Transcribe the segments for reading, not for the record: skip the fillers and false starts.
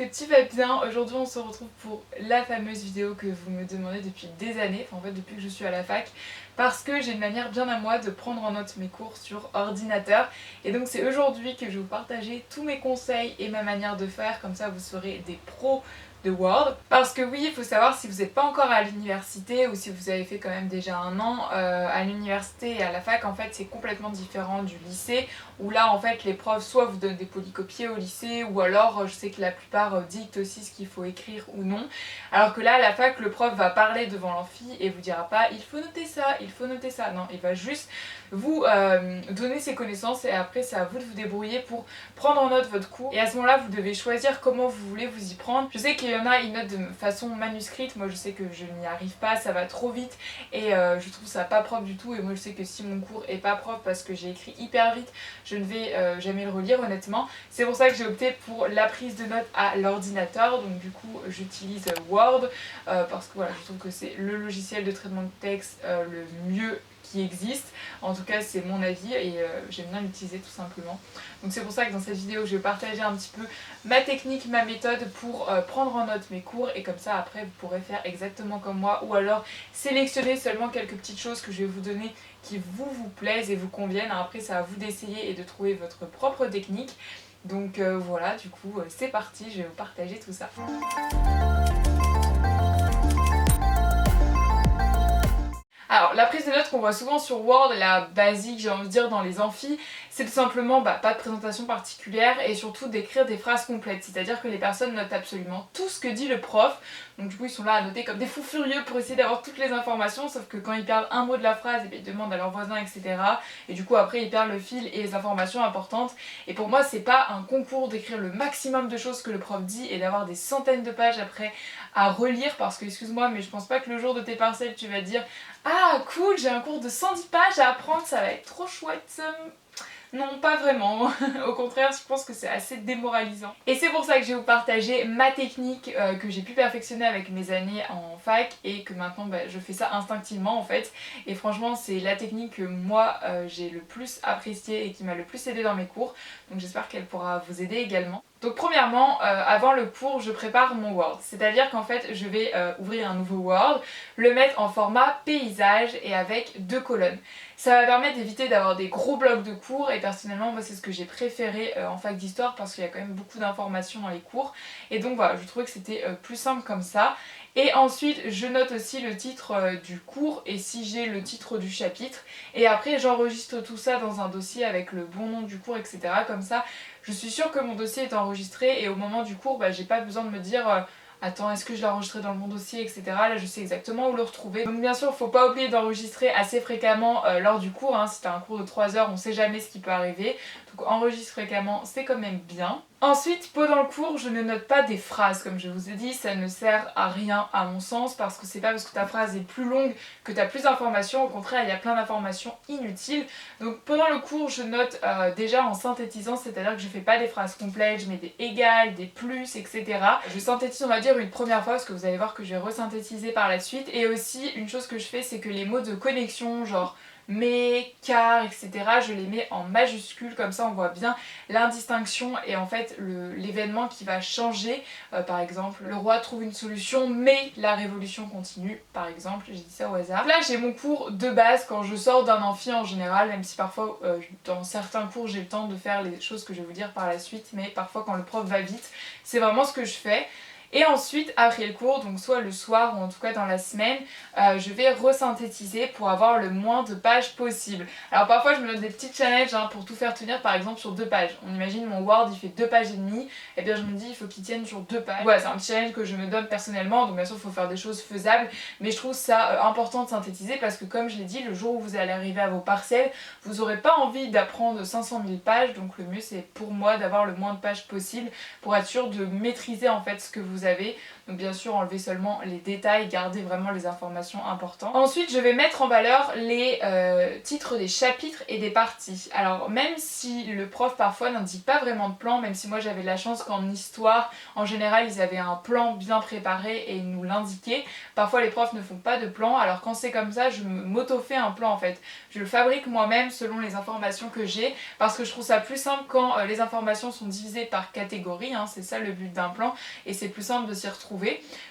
que tu vas bien. Aujourd'hui on se retrouve pour la fameuse vidéo que vous me demandez depuis des années, enfin en fait depuis que je suis à la fac, parce que j'ai une manière bien à moi de prendre en note mes cours sur ordinateur. Et donc c'est aujourd'hui que je vais vous partager tous mes conseils et ma manière de faire, comme ça vous serez des pros de Word. Parce que oui, il faut savoir, si vous n'êtes pas encore à l'université ou si vous avez fait quand même déjà un an à l'université et à la fac, en fait c'est complètement différent du lycée, où là en fait les profs soit vous donnent des polycopiés au lycée, ou alors je sais que la plupart dictent aussi ce qu'il faut écrire ou non, alors que là à la fac le prof va parler devant l'amphi et vous dira pas il faut noter ça, il faut noter ça, non, il va juste vous donner ses connaissances et après c'est à vous de vous débrouiller pour prendre en note votre cours. Et à ce moment là vous devez choisir comment vous voulez vous y prendre. Je sais qu'il y en a, ils notent de façon manuscrite, moi je sais que je n'y arrive pas, ça va trop vite et je trouve ça pas propre du tout. Et moi je sais que si mon cours est pas propre parce que j'ai écrit hyper vite, je ne vais jamais le relire honnêtement. C'est pour ça que j'ai opté pour la prise de notes à l'ordinateur, donc du coup j'utilise Word parce que voilà, je trouve que c'est le logiciel de traitement de texte le mieux qui existe. En tout cas c'est mon avis et j'aime bien l'utiliser tout simplement. Donc c'est pour ça que dans cette vidéo je vais partager un petit peu ma technique, ma méthode pour prendre en note mes cours, et comme ça après vous pourrez faire exactement comme moi, ou alors sélectionner seulement quelques petites choses que je vais vous donner qui vous plaisent et vous conviennent. Après c'est à vous d'essayer et de trouver votre propre technique. Donc voilà, du coup c'est parti, je vais vous partager tout ça. Alors la prise de notes qu'on voit souvent sur Word, la basique j'ai envie de dire dans les amphis, c'est tout simplement pas de présentation particulière et surtout d'écrire des phrases complètes. C'est-à-dire que les personnes notent absolument tout ce que dit le prof. Donc du coup ils sont là à noter comme des fous furieux pour essayer d'avoir toutes les informations, sauf que quand ils perdent un mot de la phrase, ils demandent à leurs voisins, etc. Et du coup après ils perdent le fil et les informations importantes. Et pour moi c'est pas un concours d'écrire le maximum de choses que le prof dit et d'avoir des centaines de pages après à relire, parce que excuse-moi mais je pense pas que le jour de tes partiels tu vas te dire ah cool, j'ai un cours de 110 pages à apprendre, ça va être trop chouette. Non, pas vraiment. Au contraire, je pense que c'est assez démoralisant. Et c'est pour ça que je vais vous partager ma technique que j'ai pu perfectionner avec mes années en fac et que maintenant je fais ça instinctivement en fait. Et franchement, c'est la technique que moi j'ai le plus appréciée et qui m'a le plus aidé dans mes cours. Donc j'espère qu'elle pourra vous aider également. Donc premièrement, avant le cours, je prépare mon Word. C'est-à-dire qu'en fait, je vais ouvrir un nouveau Word, le mettre en format paysage et avec 2 colonnes. Ça va permettre d'éviter d'avoir des gros blocs de cours, et personnellement moi c'est ce que j'ai préféré en fac d'histoire parce qu'il y a quand même beaucoup d'informations dans les cours. Et donc voilà, je trouvais que c'était plus simple comme ça. Et ensuite je note aussi le titre du cours et si j'ai le titre du chapitre. Et après j'enregistre tout ça dans un dossier avec le bon nom du cours, etc. Comme ça je suis sûre que mon dossier est enregistré et au moment du cours j'ai pas besoin de me dire attends, est-ce que je l'ai enregistré dans le bon dossier, etc. Là je sais exactement où le retrouver. Donc bien sûr faut pas oublier d'enregistrer assez fréquemment lors du cours, hein. Si t'as un cours de 3 heures on sait jamais ce qui peut arriver, donc enregistre fréquemment, c'est quand même bien. Ensuite, pendant le cours, je ne note pas des phrases, comme je vous ai dit, ça ne sert à rien à mon sens, parce que c'est pas parce que ta phrase est plus longue que tu as plus d'informations, au contraire il y a plein d'informations inutiles. Donc pendant le cours, je note déjà en synthétisant, c'est-à-dire que je fais pas des phrases complètes, je mets des égales, des plus, etc. Je synthétise on va dire une première fois, parce que vous allez voir que je vais resynthétiser par la suite. Et aussi une chose que je fais, c'est que les mots de connexion, genre mais, car, etc. je les mets en majuscules, comme ça on voit bien l'indistinction et en fait l'événement qui va changer. Par exemple, le roi trouve une solution mais la révolution continue, par exemple, j'ai dit ça au hasard. Là j'ai mon cours de base quand je sors d'un amphi en général, même si parfois dans certains cours j'ai le temps de faire les choses que je vais vous dire par la suite, mais parfois quand le prof va vite, c'est vraiment ce que je fais. Et ensuite, après le cours, donc soit le soir ou en tout cas dans la semaine, je vais resynthétiser pour avoir le moins de pages possible. Alors parfois je me donne des petits challenges pour tout faire tenir, par exemple sur 2 pages. On imagine mon Word il fait 2 pages et demie, et bien je me dis il faut qu'il tienne sur 2 pages. Voilà, c'est un petit challenge que je me donne personnellement, donc bien sûr il faut faire des choses faisables, mais je trouve ça important de synthétiser parce que comme je l'ai dit, le jour où vous allez arriver à vos partiels, vous n'aurez pas envie d'apprendre 500 000 pages, donc le mieux c'est pour moi d'avoir le moins de pages possible pour être sûr de maîtriser en fait ce que vous avez. Donc bien sûr enlever seulement les détails, garder vraiment les informations importantes. Ensuite je vais mettre en valeur les titres des chapitres et des parties. Alors même si le prof parfois n'indique pas vraiment de plan, même si moi j'avais de la chance qu'en histoire en général ils avaient un plan bien préparé et ils nous l'indiquaient, parfois les profs ne font pas de plan, alors quand c'est comme ça je m'auto-fais un plan en fait. Je le fabrique moi-même selon les informations que j'ai parce que je trouve ça plus simple quand les informations sont divisées par catégorie, hein, c'est ça le but d'un plan et c'est plus simple de s'y retrouver.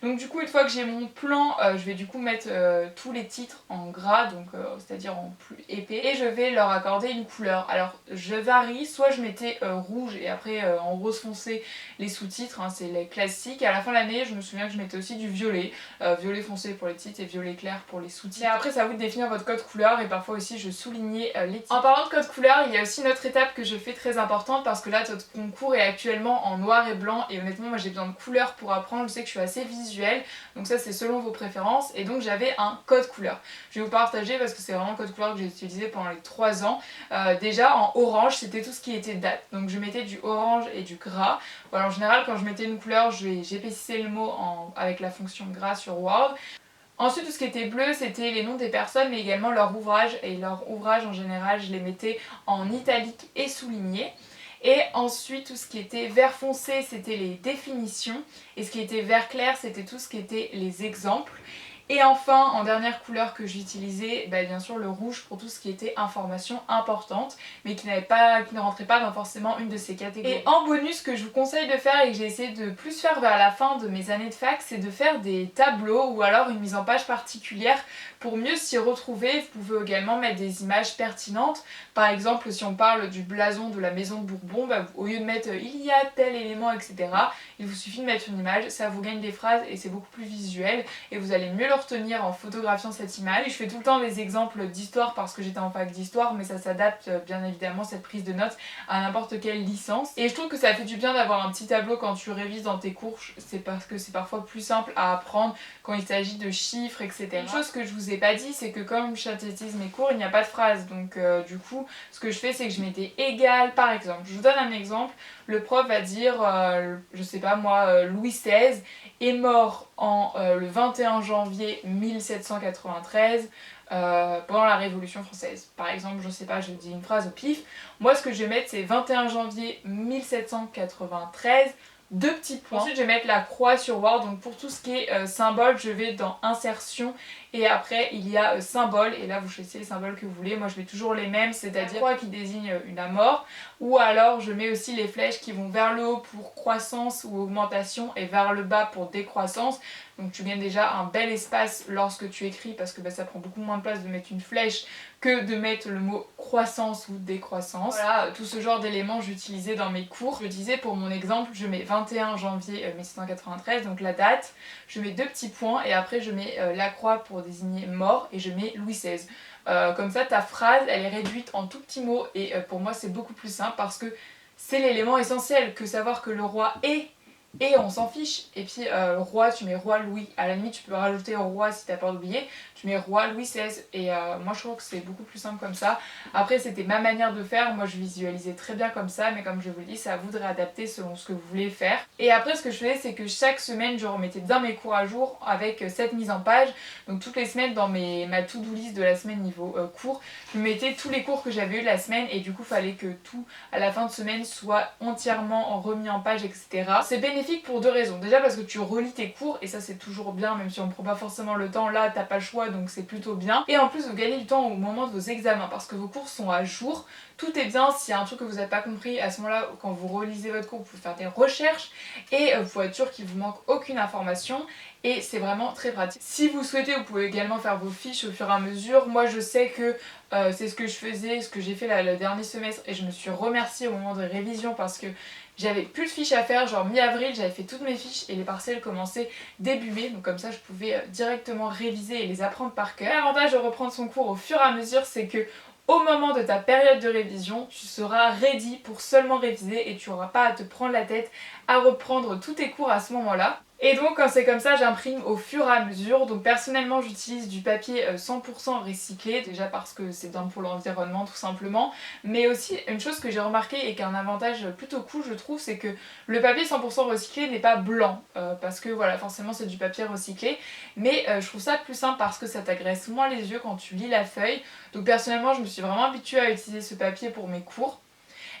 Donc du coup une fois que j'ai mon plan, je vais du coup mettre tous les titres en gras, donc c'est-à-dire en plus épais, et je vais leur accorder une couleur. Alors je varie, soit je mettais rouge et après en rose foncé les sous-titres, hein, c'est les classiques. À la fin de l'année je me souviens que je mettais aussi du violet, violet foncé pour les titres et violet clair pour les sous-titres. Et après c'est à vous de définir votre code couleur et parfois aussi je soulignais les titres. En parlant de code couleur, il y a aussi une autre étape que je fais très importante parce que là notre concours est actuellement en noir et blanc et honnêtement moi j'ai besoin de couleurs pour apprendre, je sais que je suis assez visuelle, donc ça c'est selon vos préférences et donc j'avais un code couleur. Je vais vous partager parce que c'est vraiment le code couleur que j'ai utilisé pendant les 3 ans. Déjà en orange c'était tout ce qui était date, donc je mettais du orange et du gras. Voilà, en général quand je mettais une couleur j'épaississais le mot avec la fonction gras sur Word. Ensuite tout ce qui était bleu c'était les noms des personnes mais également leur ouvrage, et leur ouvrage en général je les mettais en italique et souligné. Et ensuite tout ce qui était vert foncé c'était les définitions et ce qui était vert clair c'était tout ce qui était les exemples. Et enfin, en dernière couleur que j'utilisais, bien sûr le rouge pour tout ce qui était information importante, mais qui ne rentrait pas dans forcément une de ces catégories. Et en bonus, ce que je vous conseille de faire et que j'ai essayé de plus faire vers la fin de mes années de fac, c'est de faire des tableaux ou alors une mise en page particulière pour mieux s'y retrouver. Vous pouvez également mettre des images pertinentes. Par exemple, si on parle du blason de la maison de Bourbon, au lieu de mettre il y a tel élément, etc., il vous suffit de mettre une image, ça vous gagne des phrases et c'est beaucoup plus visuel et vous allez mieux le retenir en photographiant cette image. Je fais tout le temps des exemples d'histoire parce que j'étais en fac d'histoire, mais ça s'adapte bien évidemment cette prise de notes à n'importe quelle licence. Et je trouve que ça fait du bien d'avoir un petit tableau quand tu révises dans tes cours, c'est parce que c'est parfois plus simple à apprendre quand il s'agit de chiffres, etc. Une chose que je vous ai pas dit, c'est que comme je synthétise mes cours, il n'y a pas de phrase. Donc du coup, ce que je fais, c'est que je mettais égal, par exemple. Je vous donne un exemple. Le prof va dire, je sais pas moi, Louis XVI est mort le 21 janvier 1793 pendant la Révolution française. Par exemple, je sais pas, je dis une phrase au pif. Moi, ce que je vais mettre, c'est 21 janvier 1793. 2 petits points. Ensuite je vais mettre la croix sur Word, donc pour tout ce qui est symbole je vais dans insertion et après il y a symbole et là vous choisissez les symboles que vous voulez. Moi je mets toujours les mêmes, c'est-à-dire la croix qui désigne une mort, ou alors je mets aussi les flèches qui vont vers le haut pour croissance ou augmentation et vers le bas pour décroissance. Donc tu gagnes déjà un bel espace lorsque tu écris parce que ça prend beaucoup moins de place de mettre une flèche que de mettre le mot croissance ou décroissance. Voilà, tout ce genre d'éléments j'utilisais dans mes cours. Je disais pour mon exemple, je mets 21 janvier 1793, donc la date, je mets 2 petits points et après je mets la croix pour désigner mort et je mets Louis XVI. Comme ça ta phrase elle est réduite en tout petits mots et pour moi c'est beaucoup plus simple parce que c'est l'élément essentiel que savoir que le roi est. Et on s'en fiche. Et puis roi, tu mets roi Louis. À la limite, tu peux rajouter roi si t'as peur d'oublier. Tu mets roi Louis XVI. Et moi, je trouve que c'est beaucoup plus simple comme ça. Après, c'était ma manière de faire. Moi, je visualisais très bien comme ça. Mais comme je vous le dis, c'est à vous de réadapter selon ce que vous voulez faire. Et après, ce que je faisais, c'est que chaque semaine, je remettais bien mes cours à jour avec cette mise en page. Donc, toutes les semaines, dans ma to-do list de la semaine niveau cours, je mettais tous les cours que j'avais eu de la semaine. Et du coup, il fallait que tout, à la fin de semaine, soit entièrement remis en page, etc. C'est bénéfique pour 2 raisons. Déjà parce que tu relis tes cours et ça c'est toujours bien, même si on ne prend pas forcément le temps, là t'as pas le choix donc c'est plutôt bien. Et en plus vous gagnez du temps au moment de vos examens parce que vos cours sont à jour. Tout est bien, s'il y a un truc que vous n'avez pas compris, à ce moment-là quand vous relisez votre cours vous pouvez faire des recherches et vous pouvez être sûr qu'il vous manque aucune information et c'est vraiment très pratique. Si vous souhaitez vous pouvez également faire vos fiches au fur et à mesure. Moi je sais que c'est ce que je faisais, ce que j'ai fait le dernier semestre et je me suis remerciée au moment de révision parce que j'avais plus de fiches à faire, genre mi-avril j'avais fait toutes mes fiches et les partiels commençaient début mai, donc comme ça je pouvais directement réviser et les apprendre par cœur. L'avantage de reprendre son cours au fur et à mesure c'est que au moment de ta période de révision, tu seras ready pour seulement réviser et tu n'auras pas à te prendre la tête à reprendre tous tes cours à ce moment-là. Et donc quand c'est comme ça, j'imprime au fur et à mesure. Donc personnellement j'utilise du papier 100% recyclé, déjà parce que c'est bien pour l'environnement tout simplement. Mais aussi une chose que j'ai remarqué et qui a un avantage plutôt cool je trouve, c'est que le papier 100% recyclé n'est pas blanc. Parce que voilà, forcément c'est du papier recyclé. Mais je trouve ça plus simple parce que ça t'agresse moins les yeux quand tu lis la feuille. Donc personnellement je me suis vraiment habituée à utiliser ce papier pour mes cours.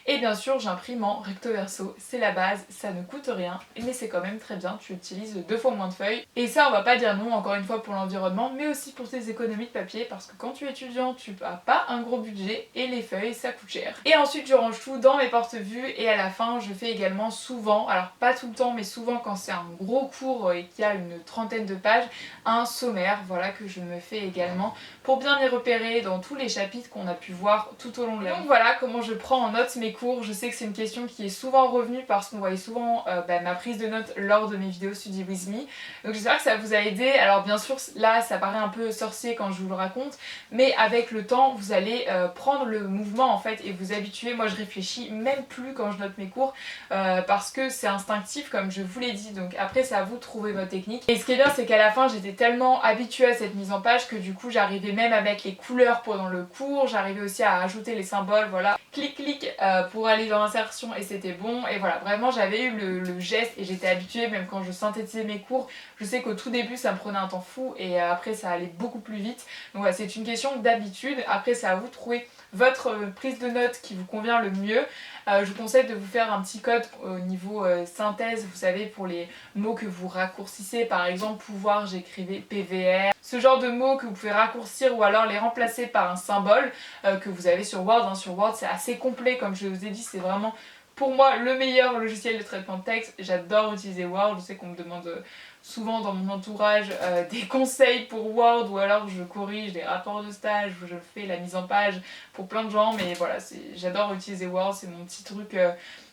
Et bien sûr j'imprime en recto verso, c'est la base, ça ne coûte rien, mais c'est quand même très bien, tu utilises 2 fois moins de feuilles. Et ça on va pas dire non encore une fois pour l'environnement, mais aussi pour tes économies de papier, parce que quand tu es étudiant tu n'as pas un gros budget et les feuilles ça coûte cher. Et ensuite je range tout dans mes porte-vues et à la fin je fais également souvent, alors pas tout le temps mais souvent quand c'est un gros cours et qu'il y a une trentaine de pages, un sommaire, voilà, que je me fais également pour bien m'y repérer dans tous les chapitres qu'on a pu voir tout au long de l'année. Donc voilà comment je prends en note mes cours. Je sais que c'est une question qui est souvent revenue parce qu'on voyait souvent ma prise de notes lors de mes vidéos Study With Me. Donc j'espère que ça vous a aidé. Alors bien sûr là ça paraît un peu sorcier quand je vous le raconte, mais avec le temps vous allez prendre le mouvement en fait et vous habituer. Moi je réfléchis même plus quand je note mes cours parce que c'est instinctif comme je vous l'ai dit. Donc après c'est à vous de trouver votre technique. Et ce qui est bien c'est qu'à la fin j'étais tellement habituée à cette mise en page que du coup j'arrivais même à mettre les couleurs pendant le cours, j'arrivais aussi à ajouter les symboles, voilà, clic clic pour aller dans l'insertion et c'était bon. Et voilà, vraiment j'avais eu le geste et j'étais habituée. Même quand je synthétisais mes cours, je sais qu'au tout début ça me prenait un temps fou et après ça allait beaucoup plus vite. Donc voilà, c'est une question d'habitude. Après c'est à vous de trouver votre prise de notes qui vous convient le mieux. Je vous conseille de vous faire un petit code au niveau synthèse, vous savez, pour les mots que vous raccourcissez. Par exemple pouvoir, j'écrivais PVR, ce genre de mots que vous pouvez raccourcir ou alors les remplacer par un symbole que vous avez sur Word. Sur Word c'est assez complet comme je vous ai dit, c'est vraiment pour moi le meilleur logiciel de traitement de texte. J'adore utiliser Word, je sais qu'on me demande souvent dans mon entourage des conseils pour Word, ou alors je corrige les rapports de stage, ou je fais la mise en page pour plein de gens, mais voilà, j'adore utiliser Word, c'est mon petit truc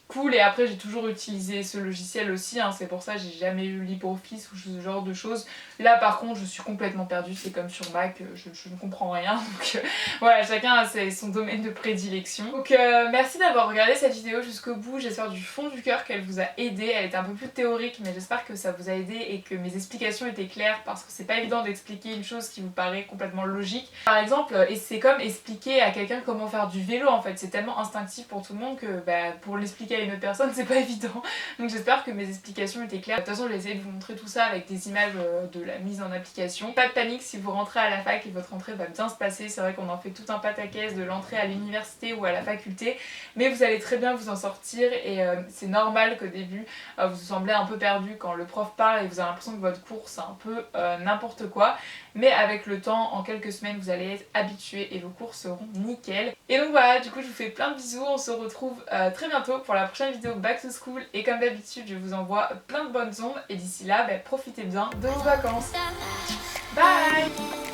cool. Et après j'ai toujours utilisé ce logiciel aussi, c'est pour ça que j'ai jamais eu LibreOffice ou ce genre de choses. Là par contre je suis complètement perdue, c'est comme sur Mac, je ne comprends rien. Donc voilà, chacun a son domaine de prédilection. Donc merci d'avoir regardé cette vidéo jusqu'au bout, j'espère du fond du cœur qu'elle vous a aidé. Elle était un peu plus théorique mais j'espère que ça vous a aidé et que mes explications étaient claires, parce que c'est pas évident d'expliquer une chose qui vous paraît complètement logique. Par exemple, et c'est comme expliquer à quelqu'un comment faire du vélo en fait, c'est tellement instinctif pour tout le monde que pour l'expliquer à une autre personne c'est pas évident. Donc j'espère que mes explications étaient claires. De toute façon j'ai essayé de vous montrer tout ça avec des images de la mise en application. Pas de panique si vous rentrez à la fac et votre rentrée va bien se passer, c'est vrai qu'on en fait tout un pataquès de l'entrée à l'université ou à la faculté, mais vous allez très bien vous en sortir. Et c'est normal qu'au début vous vous semblez un peu perdu quand le prof parle et vous avez l'impression que votre cours c'est un peu n'importe quoi, mais avec le temps, en quelques semaines vous allez être habitué et vos cours seront nickel. Et donc voilà, du coup je vous fais plein de bisous, on se retrouve très bientôt pour la prochaine vidéo Back to School, et comme d'habitude je vous envoie plein de bonnes ondes et d'ici là profitez bien de vos vacances. Bye.